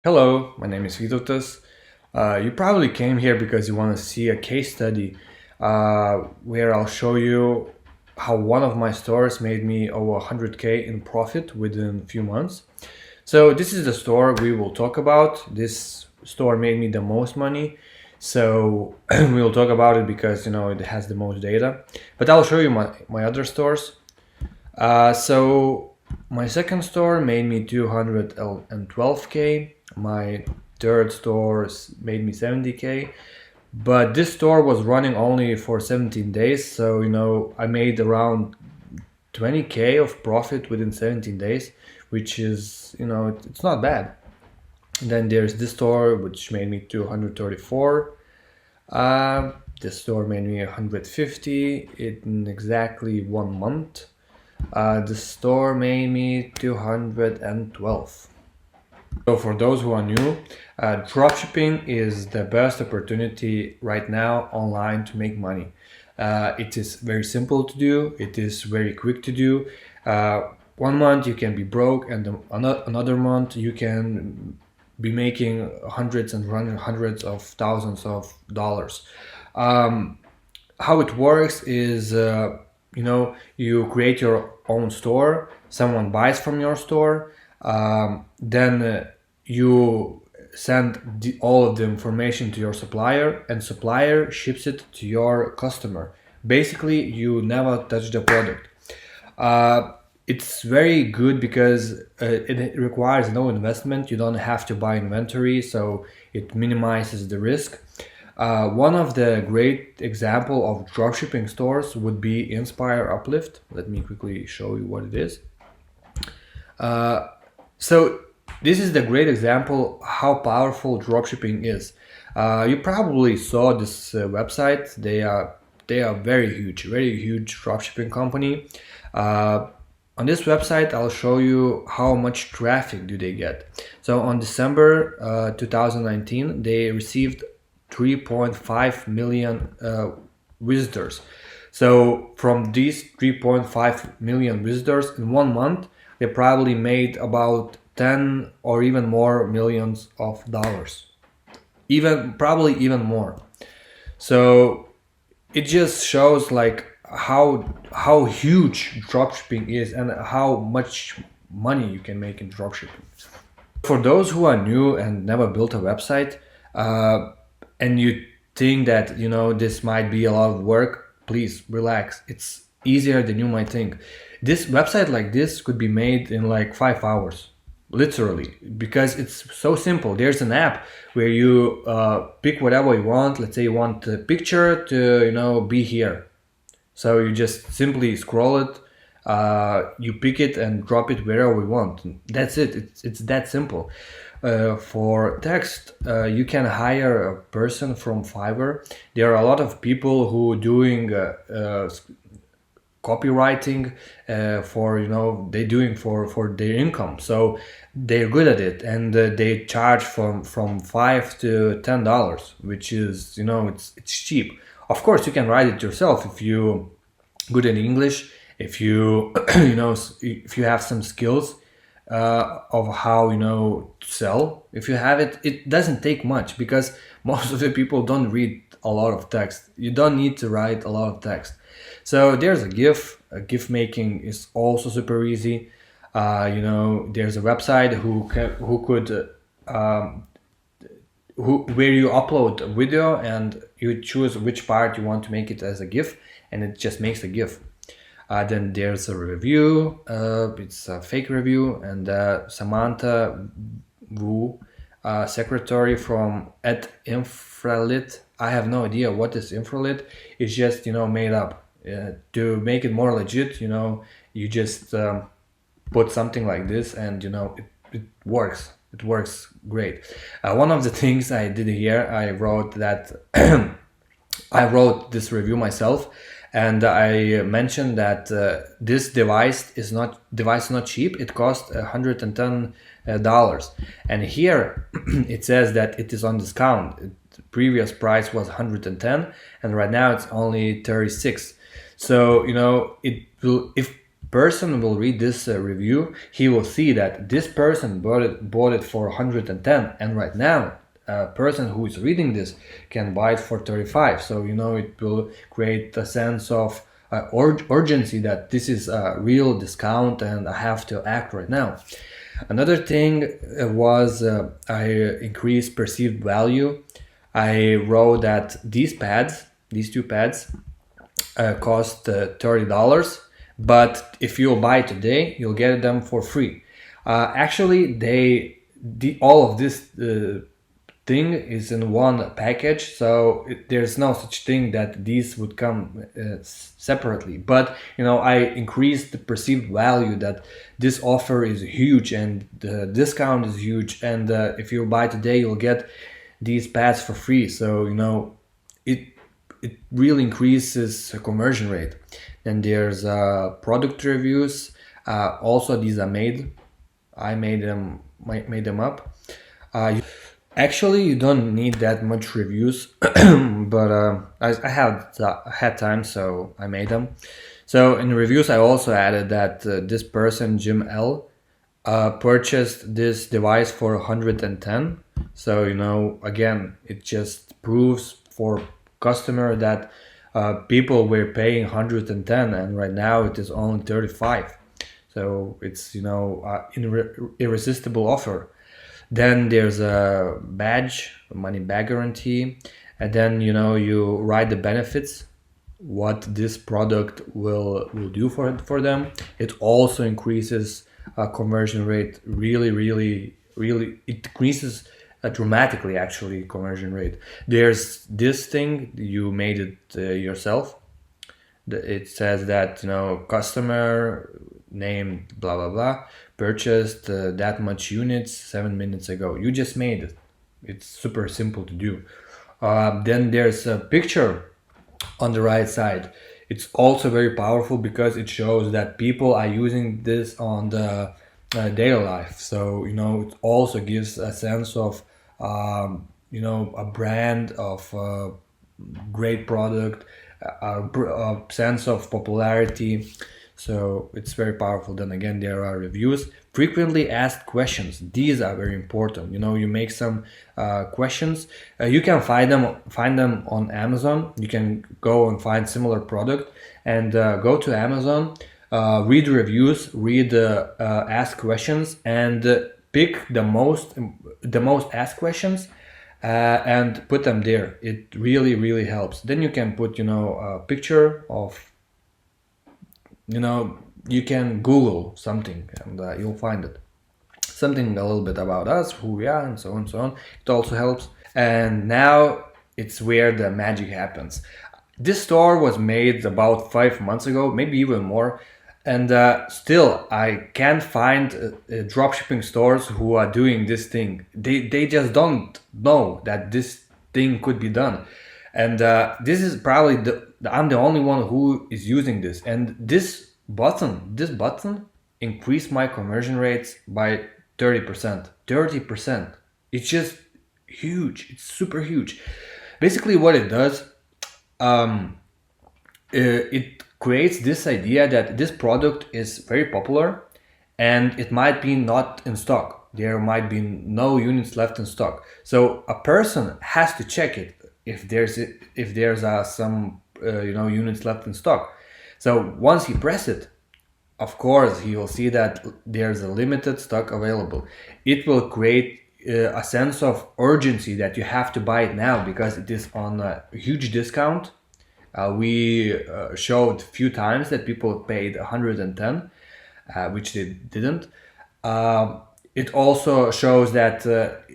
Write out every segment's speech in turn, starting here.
Hello, my name is Vytautas. You probably came here because you want to see a case study where I'll show you how one of my stores made me over 100K in profit within a few months. So this is the store we will talk about. This store made me the most money. So we'll talk about it because it has the most data. But I'll show you my other stores. So my second store made me 212K. My third store made me 70K. But this store was running only for 17 days. So, I made around 20K of profit within 17 days, which is, it's not bad. And then there's this store, which made me 234. This store made me 150 in exactly 1 month. The store made me 212. So for those who are new, dropshipping is the best opportunity right now online to make money. It is very simple to do. It is very quick to do. 1 month you can be broke, and another month you can be making hundreds and hundreds of thousands of dollars. How it works is, you create your own store, someone buys from your store, then you send all of the information to your supplier, and supplier ships it to your customer. Basically, you never touch the product. It's very good because it requires no investment. You don't have to buy inventory, so it minimizes the risk. One of the great example of dropshipping stores would be Inspire Uplift. Let me quickly show you what it is. So this is the great example how powerful dropshipping is. You probably saw this website. They are very huge dropshipping company. On this website, I'll show you how much traffic do they get. So on December 2019, they received 3.5 million visitors. So from these 3.5 million visitors in 1 month, they probably made about 10 or even more millions of dollars. Probably even more. So it just shows like how huge dropshipping is and how much money you can make in dropshipping. For those who are new and never built a website, and you think that this might be a lot of work, please relax. It's easier than you might think. This website like this could be made in like 5 hours, literally, because it's so simple. There's an app where you pick whatever you want. Let's say you want the picture to be here, so you just simply scroll it, you pick it and drop it wherever you want. That's it. It's that simple. For text, you can hire a person from Fiverr. There are a lot of people who doing copywriting they doing for their income, so they're good at it, and they charge from $5 to $10, which is it's cheap. Of course, you can write it yourself if you good in English, if you if you have some skills of how to sell. If you have it, it doesn't take much because most of the people don't read a lot of text. You don't need to write a lot of text. So there's a GIF. GIF making is also super easy. There's a website where you upload a video and you choose which part you want to make it as a GIF, and it just makes a GIF. Then there's a review. It's a fake review, and Samantha Wu, secretary from at Infralit. I have no idea what is Infralit. It's just made up. To make it more legit, you just put something like this, and it works. It works great. One of the things I did here, I wrote that I wrote this review myself, and I mentioned that this device is not cheap. It cost $110, and here it says that it is on discount. The previous price was 110, and right now it's only 36. So it will, person will read this review, he will see that this person bought it for 110, and right now a person who is reading this can buy it for 35. So it will create a sense of urgency that this is a real discount and I have to act right now. Another thing was I increased perceived value. I wrote that these two pads cost $30, but if you buy today, you'll get them for free. Actually, all of this thing is in one package, so there's no such thing that these would come separately. But I increased the perceived value that this offer is huge and the discount is huge, and if you buy today, you'll get these pads for free. So it really increases conversion rate. Then there's product reviews. Also, these are I made them up. Actually, you don't need that much reviews, but I had time, so I made them. So in the reviews, I also added that this person, Jim L, purchased this device for 110. So again, it just proves for customer that people were paying 110, and right now it is only 35. So it's irresistible offer. Then there's a money back guarantee, and then you write the benefits, what this product will do for them. It also increases conversion rate really. It increases dramatically, actually, conversion rate. There's this thing, you made it yourself. It says that customer name blah blah blah purchased that much units 7 minutes ago. You just made it. It's super simple to do. Then there's a picture on the right side. It's also very powerful because it shows that people are using this on the daily life. So it also gives a sense of a brand of great product, a sense of popularity. So it's very powerful. Then again, there are reviews. Frequently asked questions. These are very important. You make some questions. You can find them on Amazon. You can go and find similar product and go to Amazon, read reviews, read ask questions, and pick the most asked questions and put them there. It really helps. Then you can put a picture of you can Google something and you'll find it. Something a little bit about us, who we are, and so on, so on. It also helps. And now it's where the magic happens. This store was made about 5 months ago, maybe even more. And still, I can't find dropshipping stores who are doing this thing. They just don't know that this thing could be done. And this is probably I'm the only one who is using this. And this button increased my conversion rates by 30%. 30%. It's just huge. It's super huge. Basically, what it does, it creates this idea that this product is very popular and it might be not in stock. There might be no units left in stock. So a person has to check it if there's some units left in stock. So once he press it, of course he will see that there's a limited stock available. It will create a sense of urgency that you have to buy it now because it is on a huge discount. We showed a few times that people paid 110, which they didn't. It also shows that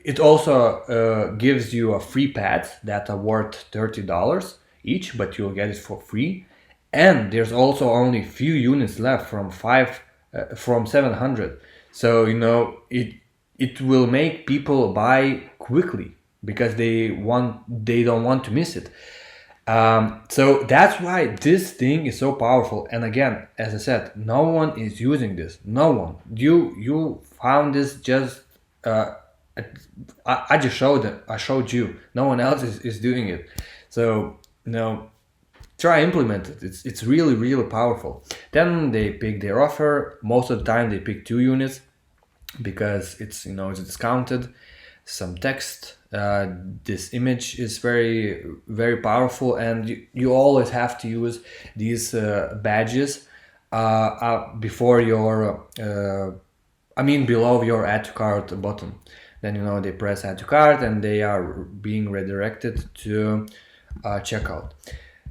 it also gives you a free pad that are worth $30 each, but you'll get it for free. And there's also only few units left from 700. So it will make people buy quickly because they don't want to miss it. So that's why this thing is so powerful. And again, as I said, no one is using this. No one. You found this just I just showed it. I showed you. No one else is doing it. So try implement it. It's really powerful. Then they pick their offer. Most of the time they pick 2 units because it's discounted. Some text. This image is very powerful, and you always have to use these badges before your below your add to cart button. Then they press add to cart and they are being redirected to checkout.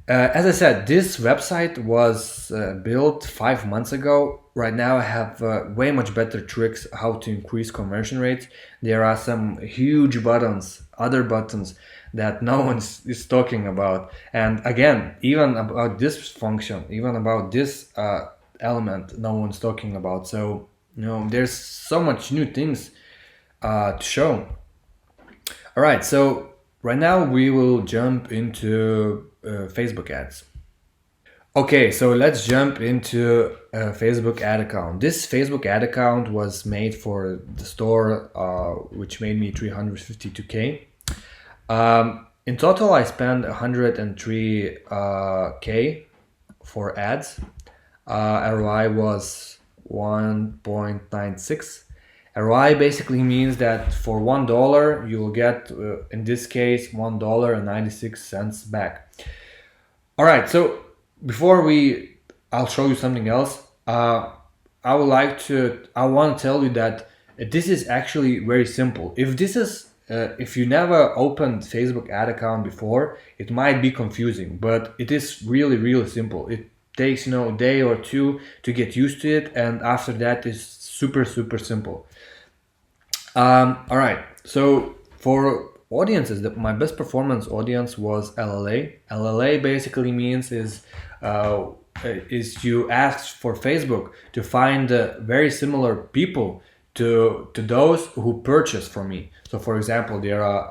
As I said, this website was built 5 months ago. Right now I have way much better tricks how to increase conversion rates. There are some huge buttons, other buttons that no one is talking about. And again, even about this function, even about this element, no one's talking about. So, there's so much new things to show. All right, so right now we will jump into Facebook ads. Okay, so let's jump into a Facebook ad account. This Facebook ad account was made for the store, which made me 352K. In total, I spent 103K for ads. ROI was 1.96. ROI basically means that for $1 you will get, in this case, $1.96 back. All right, so I'll show you something else. I want to tell you that this is actually very simple. If you never opened Facebook ad account before, it might be confusing, but it is really simple. It takes a day or two to get used to it, and after that is super simple. All right, so for audiences, my best performance audience was LLA. LLA basically means is you ask for Facebook to find very similar people to those who purchase from me. So for example, there were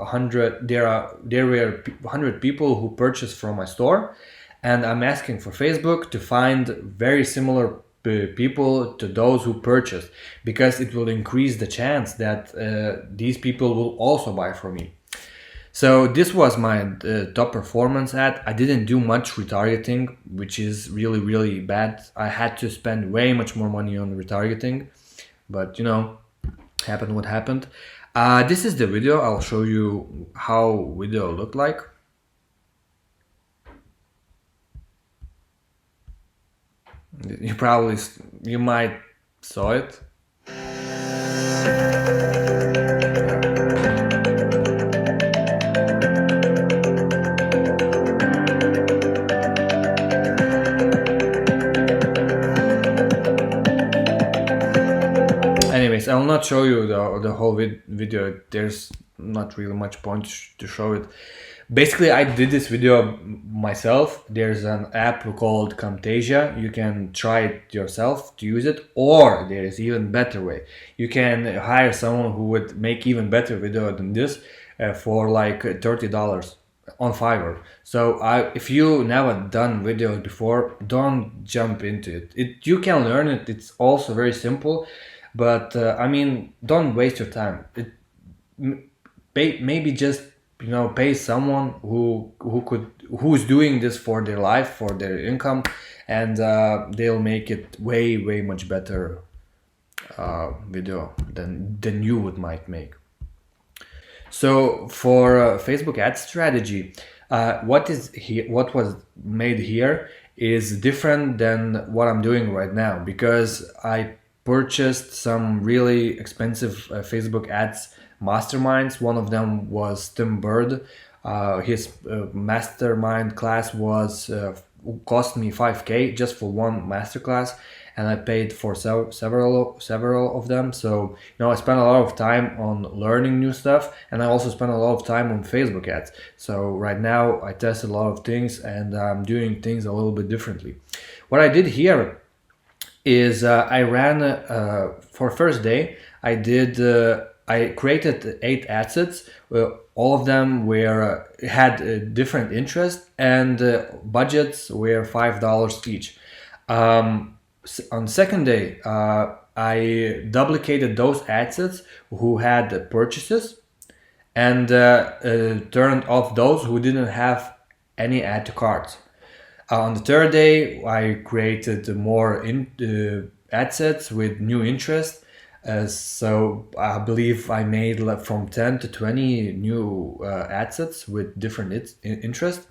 100 people who purchased from my store, and I'm asking for Facebook to find very similar people to those who purchased, because it will increase the chance that these people will also buy from me. So this was my top performance ad. I didn't do much retargeting, which is really bad. I had to spend way much more money on retargeting, but happened what happened. This is the video. I'll show you how video looked like. You might saw it. Anyways, I will not show you the whole video. There's not really much point to show it. Basically, I did this video myself. There's an app called Camtasia. You can try it yourself to use it, or there is even better way. You can hire someone who would make even better video than this for like $30 on Fiverr. So if you never done videos before, don't jump into it. You can learn it. It's also very simple, but don't waste your time. Maybe just pay someone who's doing this for their life, for their income, and they'll make it way much better video than you might make. So for Facebook ad strategy, what was made here is different than what I'm doing right now, because I purchased some really expensive Facebook ads masterminds. One of them was Tim Bird. His mastermind class was cost me 5K just for one masterclass, and I paid for several of them. So I spent a lot of time on learning new stuff, and I also spent a lot of time on Facebook ads. So right now I tested a lot of things, and I'm doing things a little bit differently. What I did here is I ran for first day. I created 8 assets. All of them had different interests, and budgets were $5 each. On second day, I duplicated those assets who had purchases, and turned off those who didn't have any add to carts. On the third day, I created more ad sets with new interest. So I believe I made from 10 to 20 new ad sets with different interest.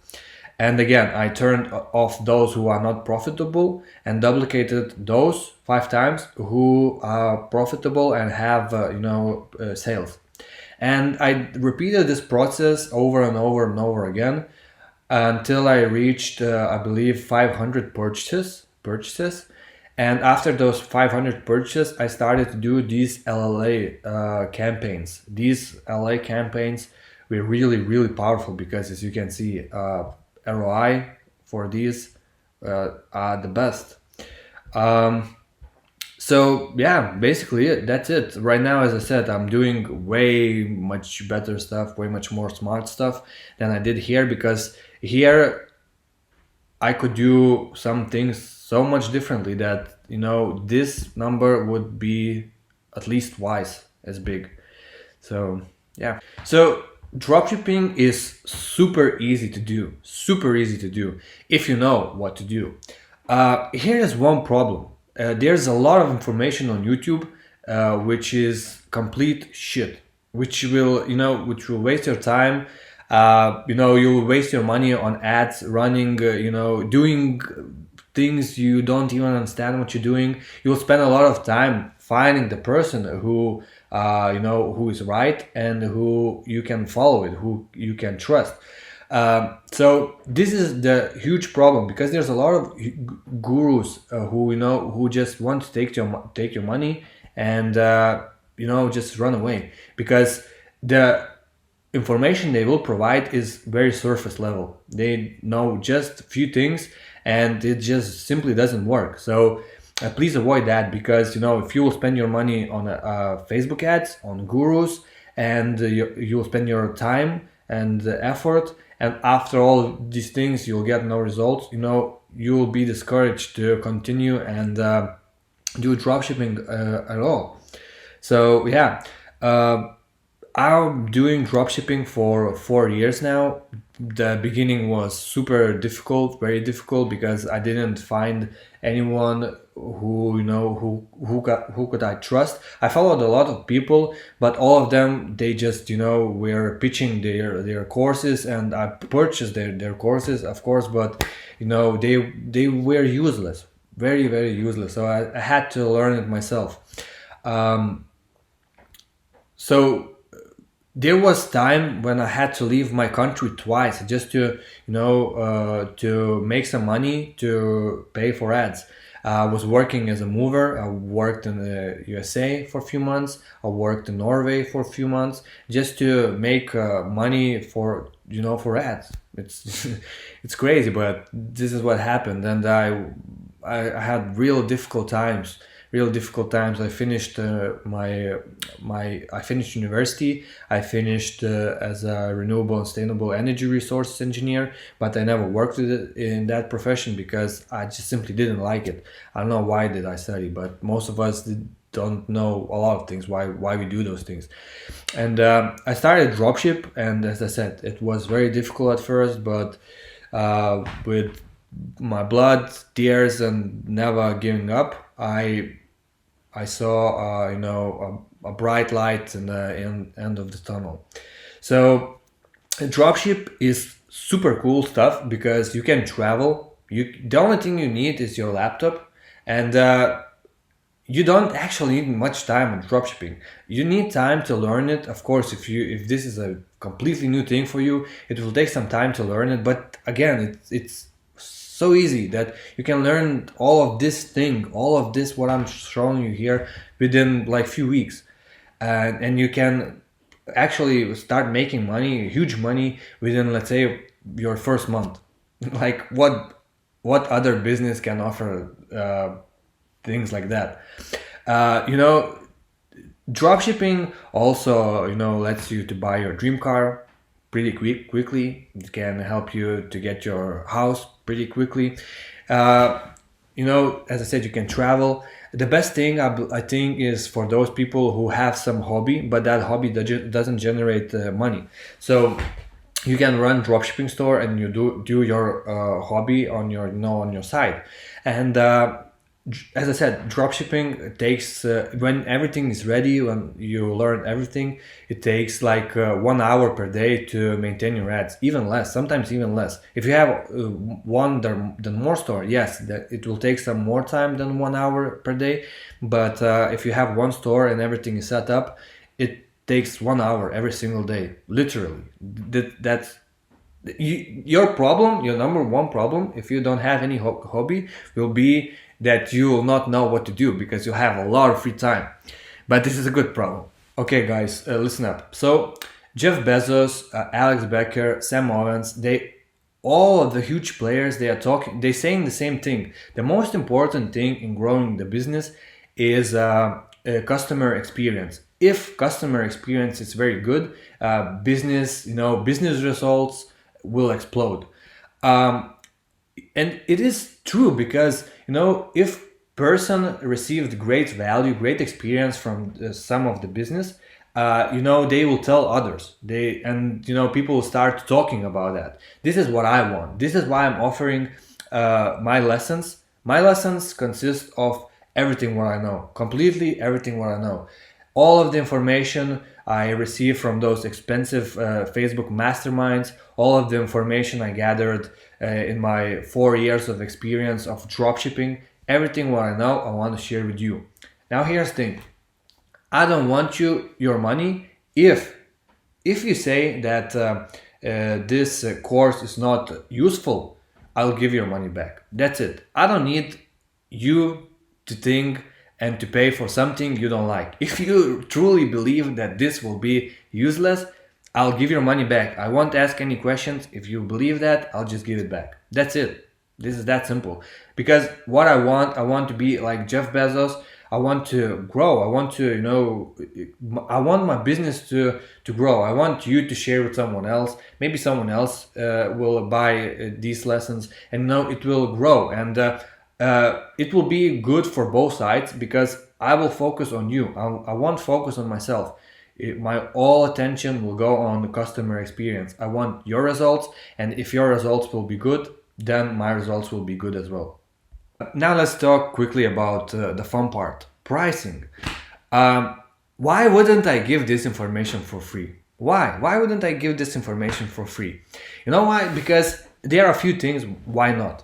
And again, I turned off those who are not profitable and duplicated those 5 times who are profitable and have sales. And I repeated this process over and over and over again until I reached, I believe, 500 purchases. And after those 500 purchases, I started to do these LLA campaigns. These LA campaigns were really, really powerful because, as you can see, ROI for these are the best. So yeah, basically that's it. Right now, as I said, I'm doing way much better stuff, way much more smart stuff than I did here, because here I could do some things so much differently that, this number would be at least twice as big. So yeah. So dropshipping is super easy to do. Super easy to do if you know what to do. Here is one problem. There's a lot of information on YouTube, which is complete shit, which will waste your time. You'll waste your money on ads running, doing things you don't even understand what you're doing. You'll spend a lot of time finding the person who is right and who you can follow it, who you can trust. So this is the huge problem, because there's a lot of gurus who just want to take your money and just run away, because the information they will provide is very surface level. They know just a few things and it just simply doesn't work. So please avoid that, because if you will spend your money on Facebook ads, on gurus, and you will spend your time and effort, and after all these things you'll get no results, you will be discouraged to continue and do dropshipping at all. So yeah, I'm doing dropshipping for 4 years now. The beginning was super difficult, very difficult, because I didn't find anyone who could I trust. I followed a lot of people, but all of them, they just were pitching their courses, and I purchased their courses, of course, but they were useless, very, very useless. So I had to learn it myself. So there was time when I had to leave my country twice just to make some money to pay for ads. I was working as a mover. I worked in the USA for a few months. I worked in Norway for a few months just to make money for ads. It's it's crazy, but this is what happened, and I had real difficult times. I finished I finished university. I finished as a renewable and sustainable energy resources engineer, but I never worked with it in that profession because I just simply didn't like it. I don't know why did I study, but most of us don't know a lot of things, why we do those things. And I started dropship, and as I said, it was very difficult at first, but with my blood, tears, and never giving up, I saw a bright light in the end of the tunnel. So dropship is super cool stuff because you can travel. The only thing you need is your laptop, and you don't actually need much time on dropshipping. You need time to learn it. Of course, if this is a completely new thing for you, it will take some time to learn it. But again, it's so easy that you can learn all of this what I'm showing you here within like few weeks, and you can actually start making money, huge money, within, let's say, your first month. Like what other business can offer things like that? Dropshipping also lets you to buy your dream car pretty quickly. It can help you to get your house pretty quickly. As I said, you can travel. The best thing I think is for those people who have some hobby, but that hobby doesn't generate money. So you can run dropshipping store and you do your hobby on your on your side. And as I said, dropshipping takes when everything is ready, when you learn everything, it takes like 1 hour per day to maintain your ads, even less, sometimes even less. If you have one than more store, yes, that it will take some more time than 1 hour per day. But if you have one store and everything is set up, it takes 1 hour every single day, literally. That's your problem. Your number one problem, if you don't have any hobby, will be that you will not know what to do because you have a lot of free time. But this is a good problem. Okay, guys, listen up. So Jeff Bezos, Alex Becker, Sam Owens, all of the huge players, they're saying the same thing. The most important thing in growing the business is customer experience. If customer experience is very good, business results will explode. And it is true because if person received great value, great experience from some of the business, they will tell others. People will start talking about that. This is what I want. This is why I'm offering my lessons. My lessons consist of everything what I know, completely everything what I know. All of the information I receive from those expensive Facebook masterminds, all of the information I gathered in my 4 years of experience of dropshipping, everything what I know, I want to share with you. Now here's the thing. I don't want your money if you say that this course is not useful. I'll give your money back. That's it. I don't need you to think and to pay for something you don't like. If you truly believe that this will be useless, I'll give your money back. I won't ask any questions. If you believe that, I'll just give it back. That's it. This is that simple. Because what I want to be like Jeff Bezos. I want to grow. I want to, I want my business to grow. I want you to share with someone else. Maybe someone else will buy these lessons, and it will grow. And it will be good for both sides because I will focus on you. I won't focus on myself. My all attention will go on the customer experience. I want your results, and if your results will be good, then my results will be good as well. Now let's talk quickly about the fun part, pricing. Why wouldn't I give this information for free? Why? Why wouldn't I give this information for free? You know why? Because there are a few things why not.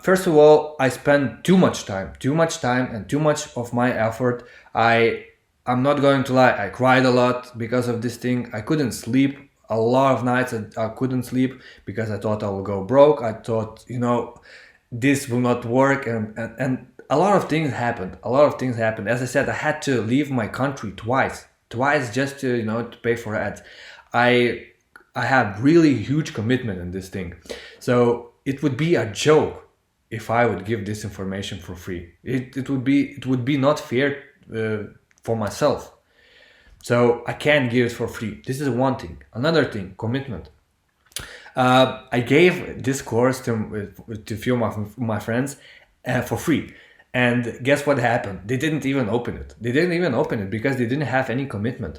First of all, I spend too much time and too much of my effort. I'm not going to lie, I cried a lot because of this thing. I couldn't sleep. A lot of nights I couldn't sleep because I thought I will go broke. I thought, this will not work, and a lot of things happened. As I said, I had to leave my country twice just to pay for ads. I have really huge commitment in this thing, so it would be a joke if I would give this information for free. It would be not fair for myself. So I can't give it for free. This is one thing. Another thing, commitment. I gave this course to a few of my friends for free. And guess what happened? They didn't even open it. Because they didn't have any commitment.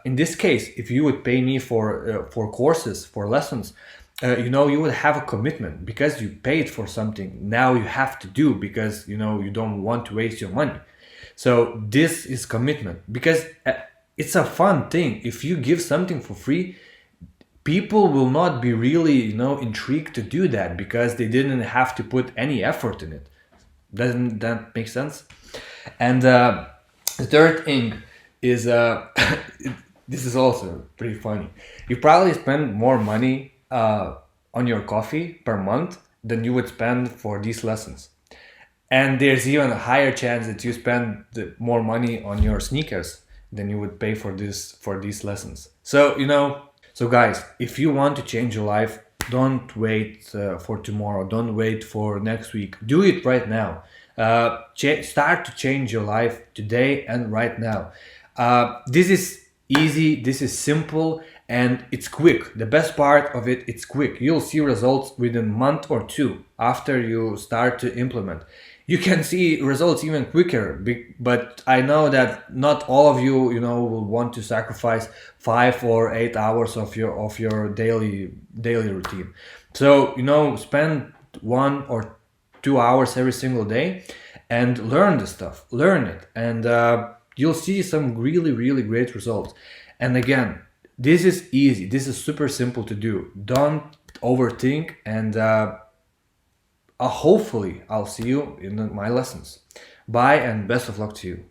In this case, if you would pay me for courses, for lessons, you would have a commitment because you paid for something. Now you have to do because, you don't want to waste your money. So this is commitment because it's a fun thing. If you give something for free, people will not be really, intrigued to do that because they didn't have to put any effort in it. Doesn't that make sense? And the third thing is, this is also pretty funny. You probably spend more money on your coffee per month than you would spend for these lessons. And there's even a higher chance that you spend more money on your sneakers than you would pay for these lessons. So, so guys, if you want to change your life, don't wait for tomorrow. Don't wait for next week. Do it right now. Start to change your life today and right now. This is easy. This is simple and it's quick. The best part of it, it's quick. You'll see results within a month or two after you start to implement. you can see results even quicker. But I know that not all of you, will want to sacrifice 5 or 8 hours of your daily routine. So spend 1 or 2 hours every single day and learn the stuff, learn it, and you'll see some really really great results. And again, this is easy. This is super simple to do. Don't overthink, and hopefully I'll see you in my lessons. Bye and best of luck to you.